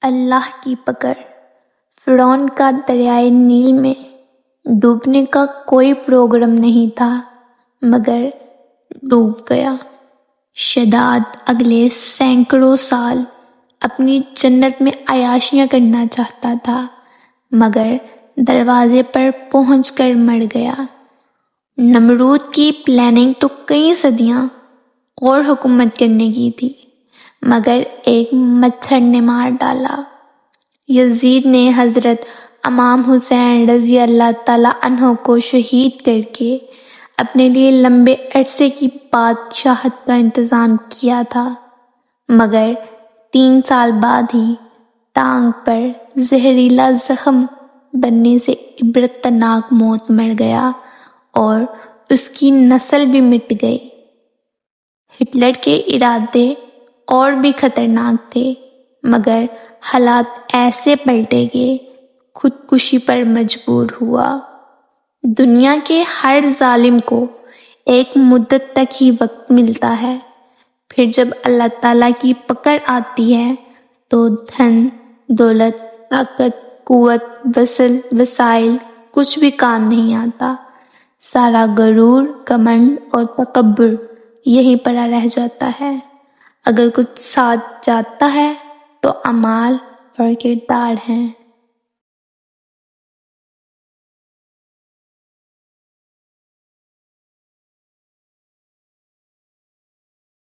اللہ کی پکڑ۔ فرعون کا دریائے نیل میں ڈوبنے کا کوئی پروگرام نہیں تھا مگر ڈوب گیا۔ شداد اگلے سینکڑوں سال اپنی جنت میں عیاشیاں کرنا چاہتا تھا مگر دروازے پر پہنچ کر مر گیا۔ نمرود کی پلاننگ تو کئی صدیاں اور حکومت کرنے کی تھی مگر ایک مچھر نے مار ڈالا۔ یزید نے حضرت امام حسین رضی اللہ تعالیٰ عنہ کو شہید کر کے اپنے لیے لمبے عرصے کی بادشاہت کا انتظام کیا تھا مگر 3 سال بعد ہی ٹانگ پر زہریلا زخم بننے سے عبرتناک موت مر گیا اور اس کی نسل بھی مٹ گئی۔ ہٹلر کے ارادے اور بھی خطرناک تھے مگر حالات ایسے پلٹے کہ خودکشی پر مجبور ہوا۔ دنیا کے ہر ظالم کو ایک مدت تک ہی وقت ملتا ہے، پھر جب اللہ تعالیٰ کی پکڑ آتی ہے تو دھن، دولت، طاقت، قوت، وسائل کچھ بھی کام نہیں آتا۔ سارا غرور، گھمنڈ اور تکبر یہیں پڑا رہ جاتا ہے۔ اگر کچھ ساتھ جاتا ہے تو اعمال اور کردار ہیں۔